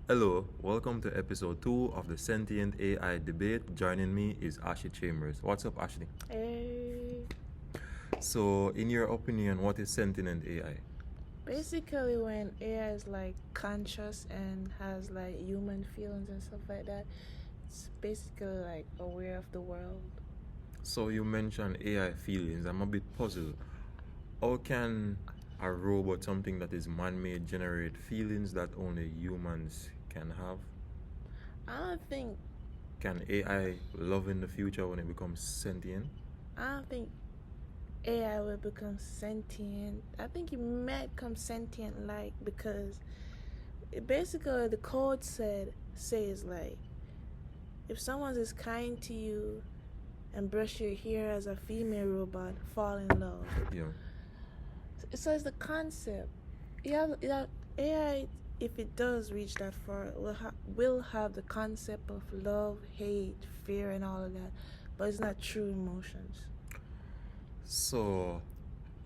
Hello, welcome to episode 2 of the Sentient AI debate. Joining me is Ashley Chambers. What's up, Ashley? Hey. So, in your opinion, what is sentient AI? Basically, when AI is like conscious and has like human feelings and stuff like that, it's basically like aware of the world. So, you mentioned AI feelings. I'm a bit puzzled. How can a robot, something that is man made, generate feelings that only humans can have? I don't think Can AI love in the future when it becomes sentient? I don't think AI will become sentient. I think it might become sentient like because basically the code says like if someone is kind to you and brush your hair as a female robot, fall in love. Yeah. So it's the concept. AI, if it does reach that far, will have the concept of love, hate, fear, and all of that, but it's not true emotions. So,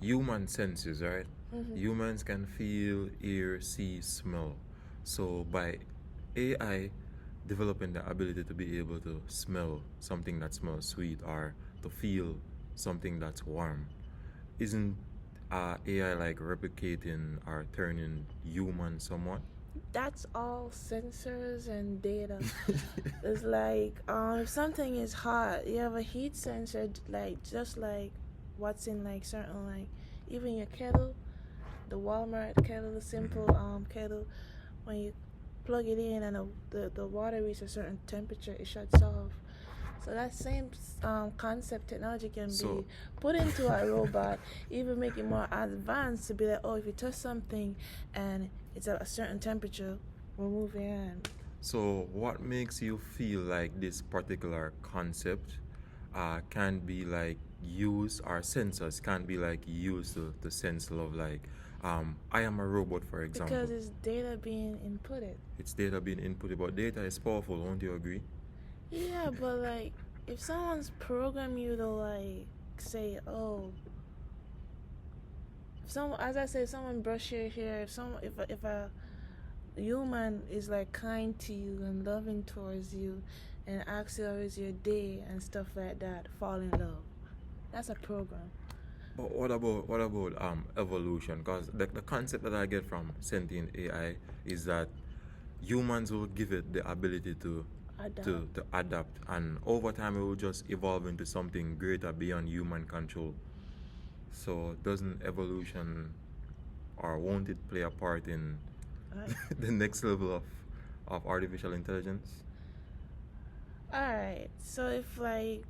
human senses, right? Mm-hmm. Humans can feel, hear, see, smell. So, by AI developing the ability to be able to smell something that smells sweet or to feel something that's warm, isn't AI like replicating or turning human somewhat? That's all sensors and data. It's like if something is hot, you have a heat sensor, like just like what's in like certain like even your kettle, the Walmart kettle, the simple kettle, when you plug it in and the water reaches a certain temperature, it shuts off. So that same concept technology can be put into a robot, even make it more advanced to be like, oh, if you touch something and it's at a certain temperature, remove your hand. So, what makes you feel like this particular concept can be like used, or sensors can be like used to sense love? Like, I am a robot, for example. Because it's data being inputted. It's data being inputted, but data is powerful, won't you agree? Yeah, but like, if someone's program you to like say, oh, as I say, someone brush your hair, if a human is like kind to you and loving towards you and asks you how is your day and stuff like that, fall in love. That's a program. But what about evolution? Because the concept that I get from sentient AI is that humans will give it the ability to adapt, and over time it will just evolve into something greater beyond human control. So doesn't evolution, or won't it play a part in the next level of artificial intelligence? Alright, so if like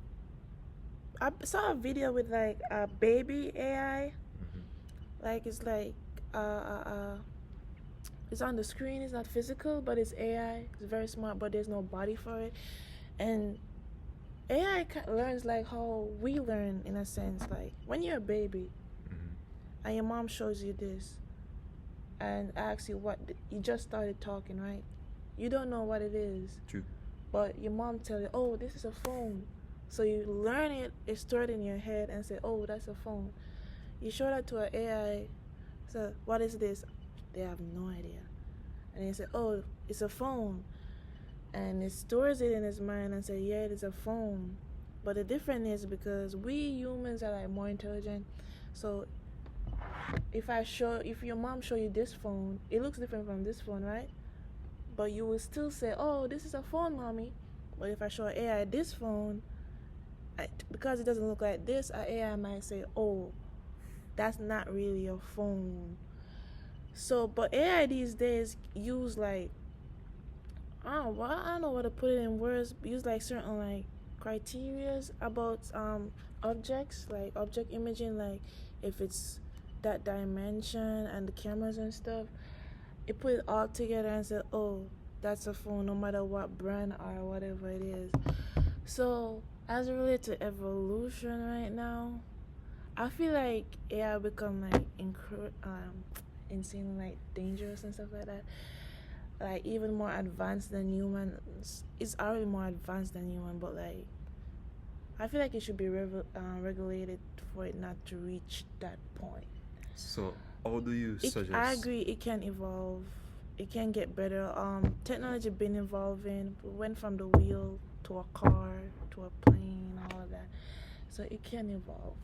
I saw a video with like a baby AI, like it's like it's on the screen, it's not physical, but it's AI. It's very smart, but there's no body for it. And AI learns like how we learn in a sense. Like when you're a baby and your mom shows you this and asks you what you just started talking, right? You don't know what it is. True. But your mom tells you, oh, this is a phone. So you learn it, it's stored in your head and say, oh, that's a phone. You show that to an AI, so what is this? They have no idea. And they say, oh, it's a phone. And it stores it in his mind and say, yeah, it is a phone. But the difference is because we humans are like more intelligent. So if your mom show you this phone, it looks different from this phone, right? But you will still say, oh, this is a phone, mommy. But if I show AI this phone, because it doesn't look like this, AI might say, oh, that's not really a phone. So, but AI these days use like I don't know what to put it in words. Use like certain like criterias about objects, like object imaging, like if it's that dimension and the cameras and stuff. It put it all together and said, oh, that's a phone, no matter what brand or whatever it is. So, as it relates to evolution right now, I feel like AI become like insanely like dangerous and stuff like that. Like even more advanced than humans. It's already more advanced than human, but like I feel like it should be regulated for it not to reach that point. So how do you suggest? I agree, it can evolve. it can get better. Technology been evolving. We went from the wheel to a car to a plane, all of that. So it can evolve.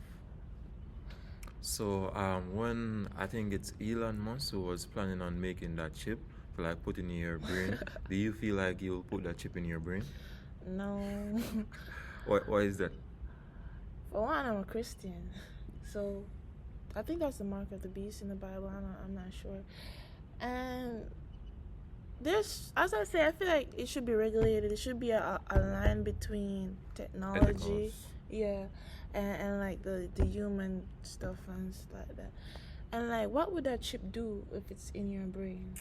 So when I think it's Elon Musk who was planning on making that chip to like put in your brain, do you feel like you'll put that chip in your brain? No. Why is that? For one, I'm a Christian, so I think that's the mark of the beast in the Bible. I'm not sure. And there's, as I say, I feel like it should be regulated. It should be a line between technology, Ethicals. yeah, and like the human stuff and stuff like that. And like, what would that chip do if it's in your brain?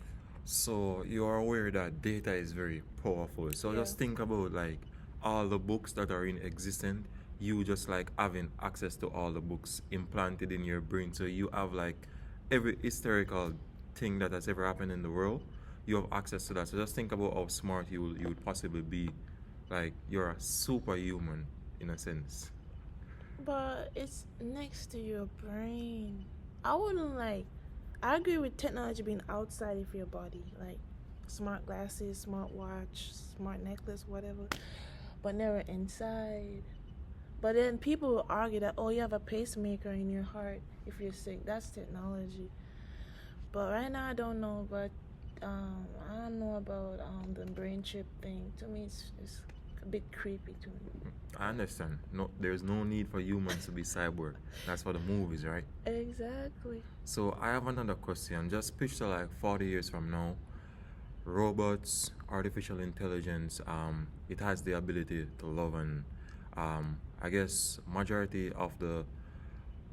So you are aware that data is very powerful. So Yeah. just think about like all the books that are in existence. You just like having access to all the books implanted in your brain. So you have like every historical thing that has ever happened in the world. You have access to that. So just think about how smart you would possibly be. Like you're a superhuman in a sense. But it's next to your brain. I wouldn't like. I agree with technology being outside of your body, like smart glasses, smart watch, smart necklace, whatever, but never inside. But then people will argue that, oh, you have a pacemaker in your heart if you're sick. That's technology. But right now, I don't know. But I don't know about the brain chip thing. To me, it's a bit creepy to me. I understand. No, there's no need for humans to be cyborg. That's for the movies, right? Exactly. So I have another question. Just picture like 40 years from now, robots, artificial intelligence, it has the ability to love, and I guess majority of the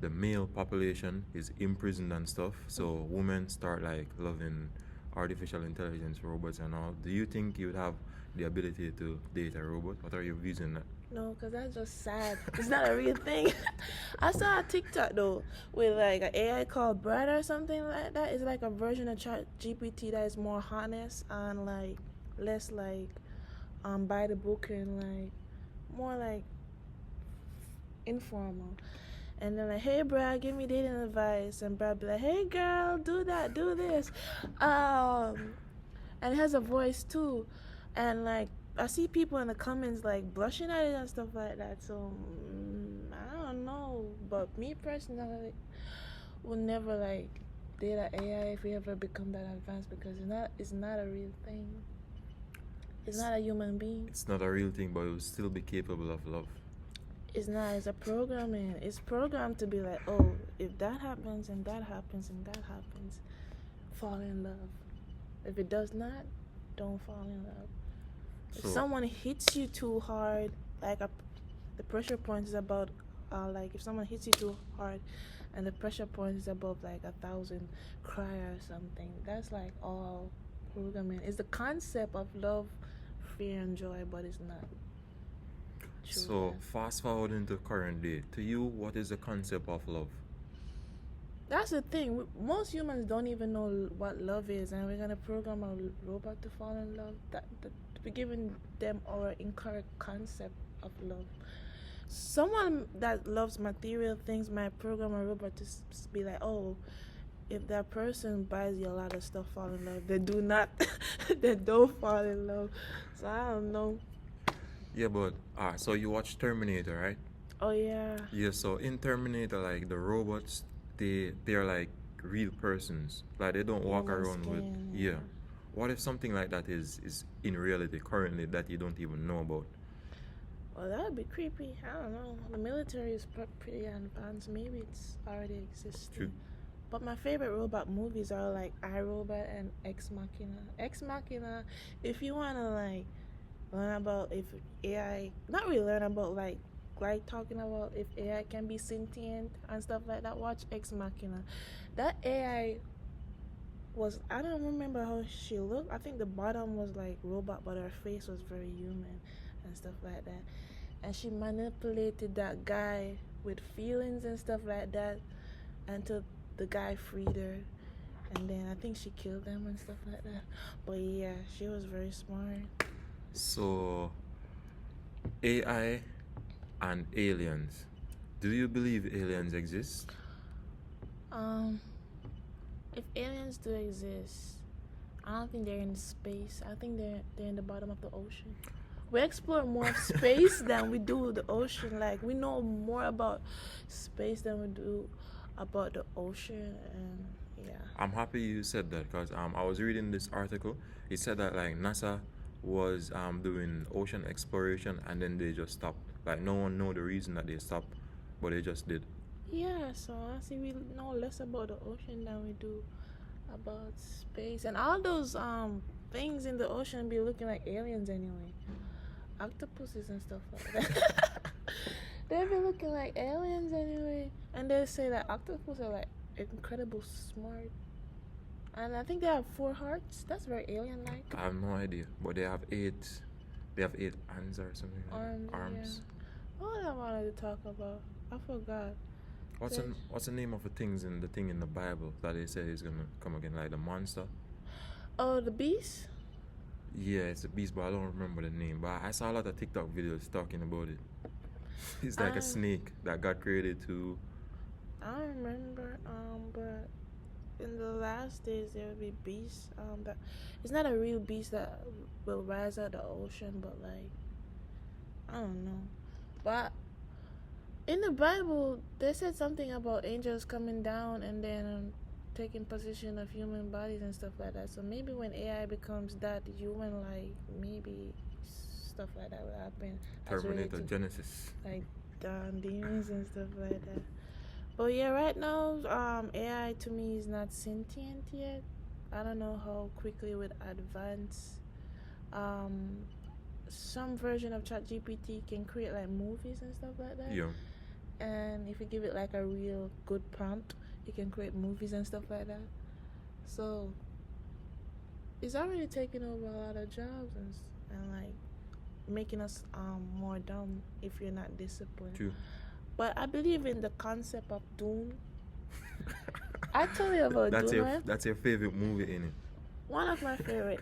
male population is imprisoned and stuff. So women start like loving artificial intelligence, robots and all. Do you think you would have the ability to date a robot? What are your views on that? No, because that's just sad. It's not a real thing. I saw a TikTok though with like an AI called Brad or something like that. It's like a version of Chat GPT that is more honest and like less like by the book and like more like informal. And then like, hey Brad, give me dating advice, and Brad be like, hey girl, do that, do this, and it has a voice too, and like I see people in the comments like blushing at it and stuff like that. So I don't know, but me personally would never like date an AI if we ever become that advanced because it's not a real thing. It's not a human being. It's not a real thing, but it will still be capable of love. It's not. It's a programming. It's programmed to be like, oh, if that happens and that happens and that happens, fall in love. If it does not, don't fall in love. If someone hits you too hard, like the pressure point is about, like if someone hits you too hard, and the pressure point is above like 1,000, cry or something. That's like all programming. It's the concept of love, fear, and joy, but it's not. So fast forward into current day. To you, what is the concept of love? That's the thing. Most humans don't even know what love is, and we're gonna program a robot to fall in love. That we're giving them our incorrect concept of love. Someone that loves material things might program a robot to be like, oh, if that person buys you a lot of stuff, fall in love. They do not. They don't fall in love. So I don't know. Yeah, but so you watch Terminator, right? Oh yeah. Yeah, so in Terminator, like the robots, they're like real persons. Like they don't walk around with yeah. What if something like that is in reality currently that you don't even know about? Well, that would be creepy. I don't know. The military is pretty advanced. Maybe it's already existing. True. But my favorite robot movies are like iRobot and Ex Machina. Ex Machina, if you want to like learn about if AI, not really learn about like talking about if AI can be sentient and stuff like that, watch Ex Machina. That AI was, I don't remember how she looked. I think the bottom was like robot, but her face was very human and stuff like that. And she manipulated that guy with feelings and stuff like that until the guy freed her. And then I think she killed them and stuff like that. But yeah, she was very smart. So AI and aliens. Do you believe aliens exist? If aliens do exist, I don't think they're in space. I think they're in the bottom of the ocean. We explore more of space than we do the ocean. Like we know more about space than we do about the ocean, and yeah. I'm happy you said that because I was reading this article. It said that like NASA was doing ocean exploration and then they just stopped. Like no one know the reason that they stopped, but they just did. Yeah, so I see we know less about the ocean than we do about space, and all those things in the ocean be looking like aliens anyway. Octopuses and stuff like that. They be looking like aliens anyway, and they say that octopuses are like incredible smart, and I think they have 4 hearts. That's very alien-like. I have no idea, but they have eight. They have 8 hands or something. Like Arms. arms. Yeah. What I wanted to talk about, I forgot. What's the name of the thing in the Bible that they say is gonna come again, like the monster? Oh, the beast. Yeah, it's a beast, but I don't remember the name. But I saw a lot of TikTok videos talking about it. It's like a snake that got created to. I don't remember. But in the last days there will be beasts. That it's not a real beast that will rise out of the ocean, but like I don't know. But in the Bible, they said something about angels coming down and then taking possession of human bodies and stuff like that. So maybe when AI becomes that human, like maybe stuff like that will happen. Terminator Genesis. Like demons and stuff like that. But yeah, right now, AI to me is not sentient yet. I don't know how quickly it would advance. Some version of ChatGPT can create like movies and stuff like that. Yeah. And if you give it like a real good prompt, it can create movies and stuff like that. So it's already taking over a lot of jobs and like making us more dumb if you're not disciplined. True. But I believe in the concept of Dune. I tell you about Dune. That's your favorite movie, innit? One of my favorite.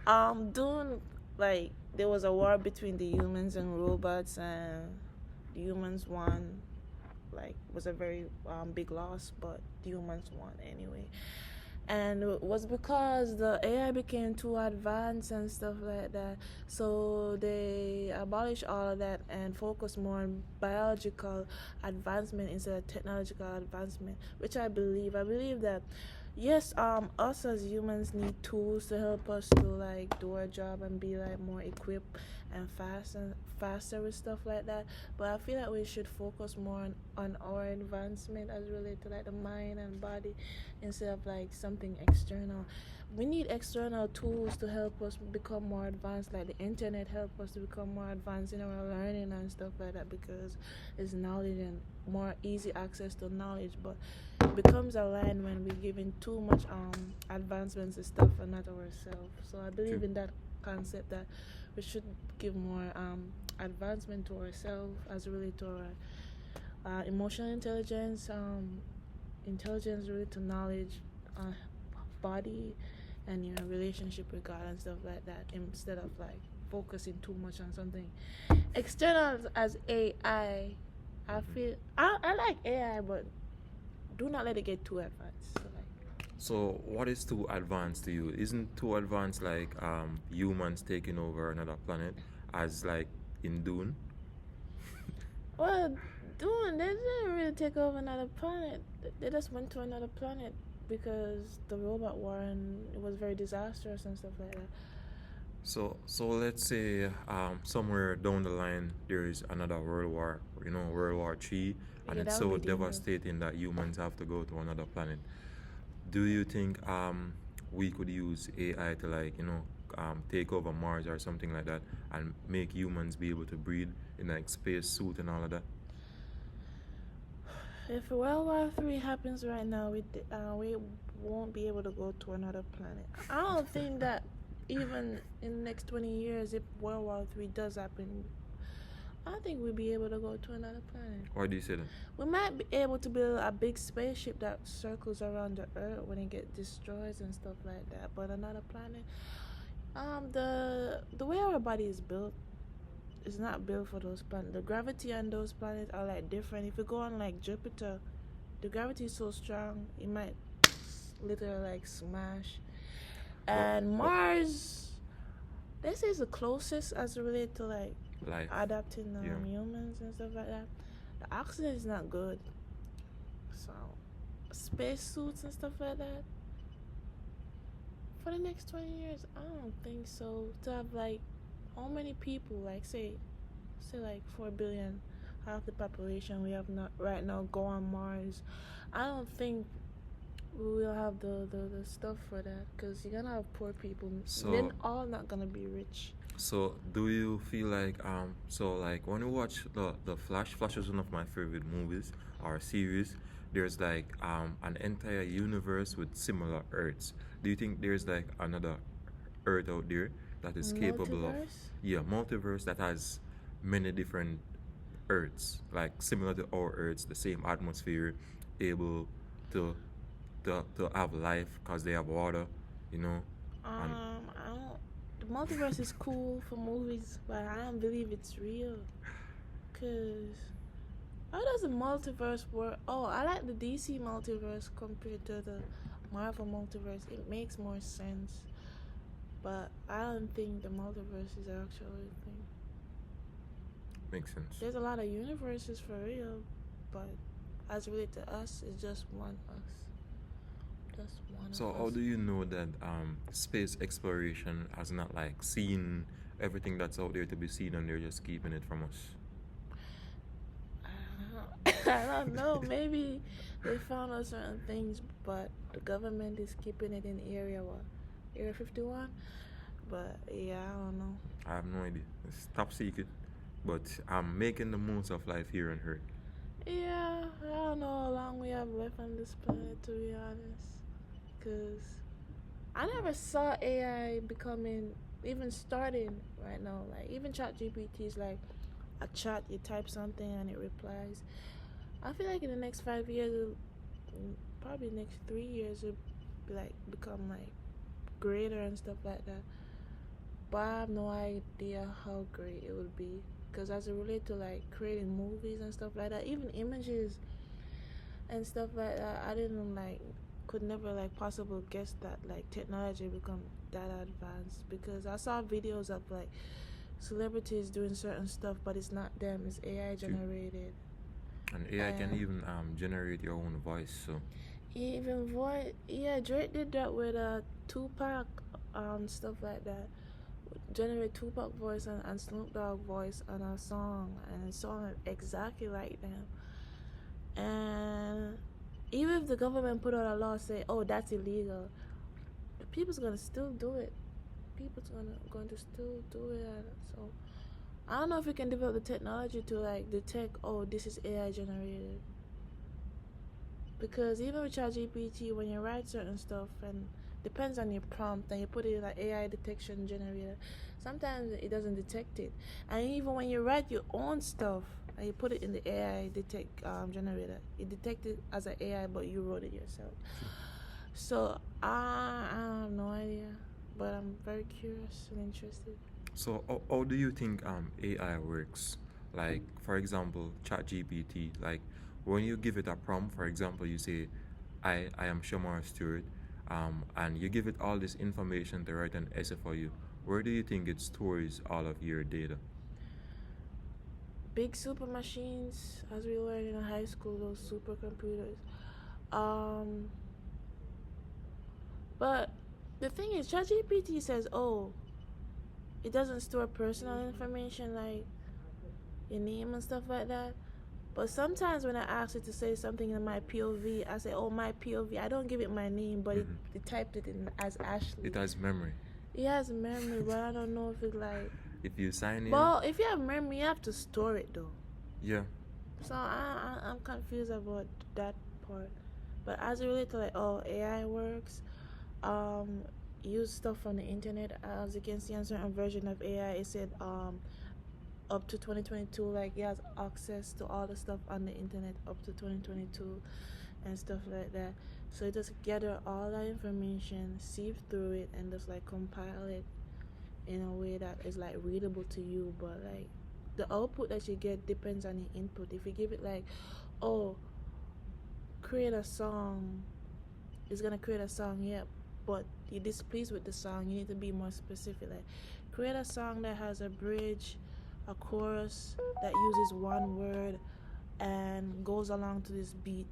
Dune, like there was a war between the humans and robots, and the humans won. Like was a very big loss, but the humans won anyway. And it was because the AI became too advanced and stuff like that. So they abolished all of that and focused more on biological advancement instead of technological advancement, which I believe. I believe that yes, us as humans need tools to help us to like do our job and be like more equipped and faster with stuff like that. But I feel like we should focus more on our advancement as related to like the mind and body instead of like something external. We need external tools to help us become more advanced, like the internet help us to become more advanced in our learning and stuff like that, because it's knowledge and more easy access to knowledge. But it becomes a line when we're giving too much advancements and stuff and not ourselves. So I believe in that concept that we should give more advancement to ourselves as related to our emotional intelligence, intelligence related to knowledge, body, and your relationship with God and stuff like that, instead of like focusing too much on something external as AI. I feel I like AI, but do not let it get too advanced. So what is too advanced to you? Isn't too advanced like humans taking over another planet, as like in Dune? Well, Dune, they didn't really take over another planet. They just went to another planet because the robot war, and it was very disastrous and stuff like that. So let's say somewhere down the line there is another world war, World War III, and it's so devastating that humans have to go to another planet. Do you think we could use AI to like take over Mars or something like that and make humans be able to breathe in like space suit and all of that? If World War III happens right now, we won't be able to go to another planet. I don't think that even in the next 20 years, if World War III does happen, I think we'll be able to go to another planet. Why do you say that? We might be able to build a big spaceship that circles around the Earth when it gets destroyed and stuff like that. But another planet, the way our body is built is not built for those planets. The gravity on those planets are like different. If you go on like Jupiter, the gravity is so strong it might literally like smash And Mars, they say it's the closest as it relates to like life. adapting humans and stuff like that. The oxygen is not good. So, spacesuits and stuff like that. For the next 20 years, I don't think so. To have like how many people, like say like 4 billion, half the population we have not right now go on Mars. I don't think we will have the stuff for that, because you're gonna have poor people. So then all not gonna be rich. So do you feel like so like when you watch the Flash is one of my favorite movies or series. There's like an entire universe with similar Earths. Do you think there's like another Earth out there that is capable of multiverse that has many different Earths, like similar to our Earths, the same atmosphere, able to have life because they have water, you know? I don't. The multiverse is cool for movies, but I don't believe it's real. Cause how does the multiverse work? Oh, I like the DC multiverse compared to the Marvel multiverse. It makes more sense. But I don't think the multiverse is actually a thing. Makes sense. There's a lot of universes for real, but as related to us, it's just one us. Just one. So how do you know that space exploration has not like seen everything that's out there to be seen and they're just keeping it from us? I don't know. Maybe they found out certain things, but the government is keeping it in Area 51. But yeah, I don't know. I have no idea. It's top secret. But I'm making the most of life here on Earth. Yeah, I don't know how long we have left on this planet, to be honest. Because I never saw AI even starting right now. Like, even ChatGPT is like a chat, you type something and it replies. I feel like in the next 5 years, probably next 3 years, it'll be like become like greater and stuff like that. But I have no idea how great it would be, because as it relates to like creating movies and stuff like that, even images and stuff like that, could never like possibly guess that like technology become that advanced, because I saw videos of like celebrities doing certain stuff, but it's not them, it's AI generated. And AI can even generate your own voice, so even voice. Yeah, Drake did that with Tupac, stuff like that. Generate Tupac voice and Snoop Dogg voice on a song, and it sounded exactly like them. And even if the government put out a law say, oh, that's illegal, the people's gonna still do it. People's going to still do it. So I don't know if we can develop the technology to like detect, oh, this is AI generated. Because even with ChatGPT, when you write certain stuff, and depends on your prompt, and you put it in like AI detection generator, sometimes it doesn't detect it. And even when you write your own stuff and you put it in the AI detect generator, it detects it as an AI, but you wrote it yourself. So I have no idea, but I'm very curious and interested. So how do you think AI works? Like, for example, ChatGPT, like when you give it a prompt, for example, you say, I am Shamar Stewart, and you give it all this information to write an essay for you. Where do you think it stores all of your data? Big super machines, as we learned in high school, those supercomputers. But the thing is, ChatGPT says, oh, it doesn't store personal information like your name and stuff like that. But sometimes when I ask it to say something in my POV, I say, oh, my POV. I don't give it my name, but it typed it in as Ashley. It has memory. It has memory, but I don't know if it like... If you sign in... Well, if you have memory, you have to store it, though. Yeah. So I'm confused about that part. But as it relates to like, oh, AI works, use stuff from the internet. As you can see on certain version of AI, it said up to 2022, like it has access to all the stuff on the internet up to 2022 and stuff like that. So it just gather all that information, sieve through it, and just like compile it in a way that is like readable to you. But like the output that you get depends on the input. If you give it like, oh, create a song, it's gonna create a song, yeah, but you're displeased with the song, you need to be more specific. Like, create a song that has a bridge, a chorus that uses one word and goes along to this beat.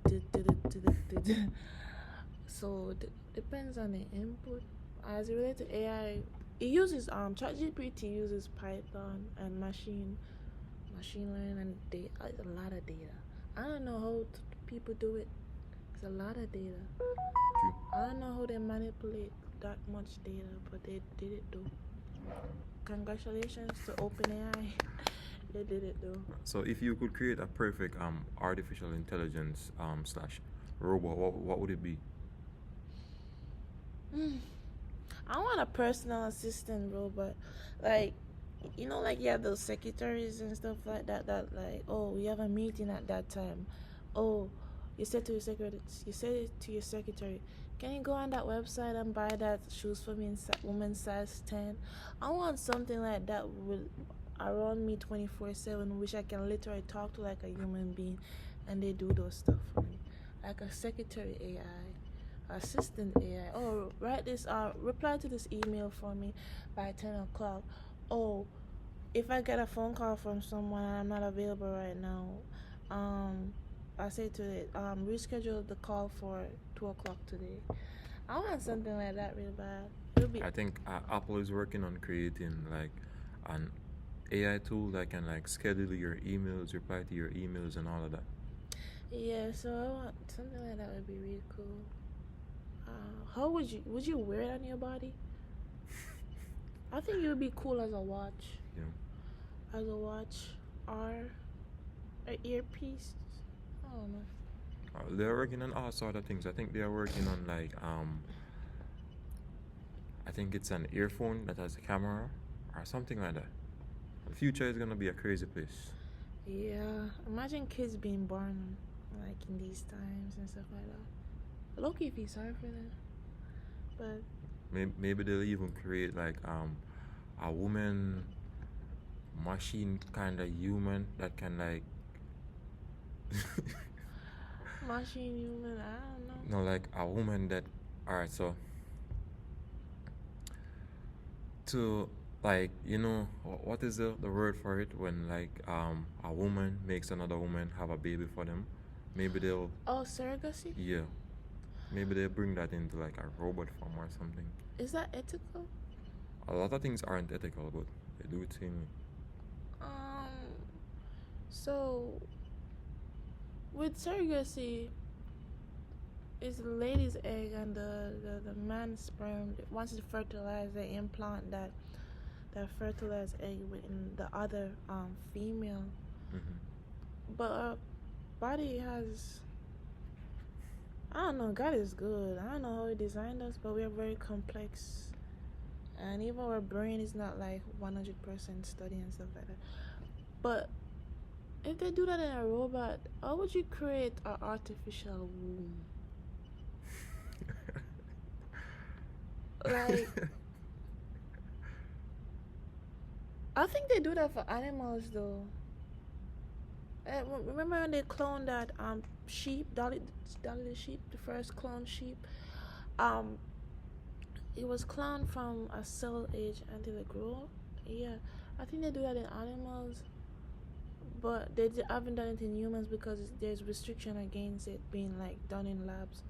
So depends on the input. As it relates to AI, it uses ChatGPT uses Python and machine learning and data. It's a lot of data. I don't know how people do it. It's a lot of data. True. I don't know how they manipulate that much data, but they did it though. Congratulations to OpenAI. They did it though. So if you could create a perfect artificial intelligence slash robot, what would it be? I want a personal assistant robot, like, you know, like you have those secretaries and stuff like that. That like, oh, we have a meeting at that time. Oh, you said to your secretary, can you go on that website and buy that shoes for me in women's size 10? I want something like that will around me 24/7, which I can literally talk to like a human being, and they do those stuff for me, like a secretary AI, assistant AI. Oh, write this. Reply to this email for me by 10 o'clock. Oh, if I get a phone call from someone and I'm not available right now, I say to it, reschedule the call for 2 o'clock today. I want something like that real bad. I think Apple is working on creating like an AI tool that can like schedule your emails, reply to your emails, and all of that. Yeah, so I want something like that would be really cool. How would you wear it on your body? I think it would be cool as a watch. Yeah. As a watch or an earpiece. I don't know. They're working on all sort of things. I think they are working on like I think it's an earphone that has a camera or something like that. The future is gonna be a crazy place. Yeah, imagine kids being born like in these times and stuff like that. Low-key feel sorry for them, but Maybe they'll even create like a woman machine kind of human that can like machine human, I don't know. no, like a woman that, alright, so to like, you know, what is the word for it when like a woman makes another woman have a baby for them? Maybe they'll Surrogacy? Yeah, maybe they'll bring that into like a robot form or something. Is that ethical? A lot of things aren't ethical, but they do it anyway. So with surrogacy, it's the lady's egg and the man's sperm. Once it fertilizes, they implant that fertilized egg within the other female. But our body has, I don't know, God is good. I don't know how he designed us, but we are very complex. And even our brain is not like 100% study and stuff like that. But if they do that in a robot, how would you create an artificial womb? Like, I think they do that for animals though. Remember when they cloned that sheep, Dolly the sheep, the first cloned sheep? It was cloned from a cell age until it grew. Yeah, I think they do that in animals, but they haven't done it in humans because there's restriction against it being like done in labs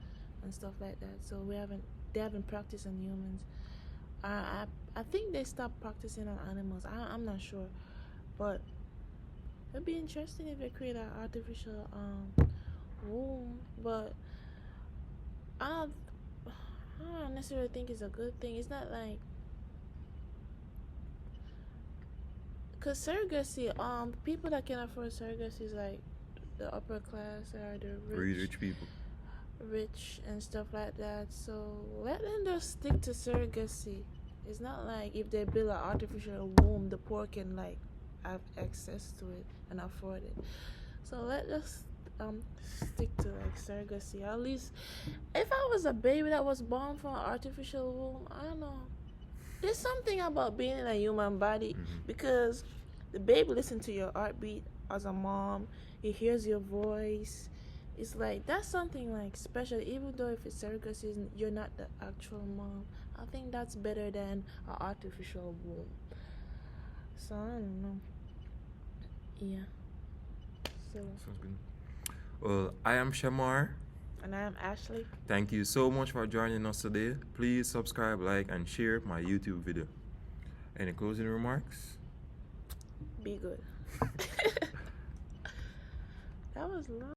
and stuff like that. So they haven't practiced on humans. I think they stopped practicing on animals. I'm not sure, but it'd be interesting if they create an artificial womb. But I don't necessarily think it's a good thing. It's not like, cause surrogacy, people that can afford surrogacy is like the upper class or the rich people, rich and stuff like that. So let them just stick to surrogacy. It's not like if they build an artificial womb, the poor can like have access to it and afford it. So let us stick to like surrogacy. At least if I was a baby that was born from an artificial womb, I don't know. There's something about being in a human body because the baby listens to your heartbeat as a mom. It hears your voice. it's like that's something like special. Even though if it's surrogacy, you're not the actual mom. I think that's better than an artificial womb. So I don't know. Yeah. So. Sounds good. Well, I am Shamar. And I am Ashley. Thank you so much for joining us today. Please subscribe, like, and share my YouTube video. Any closing remarks? Be good. That was long.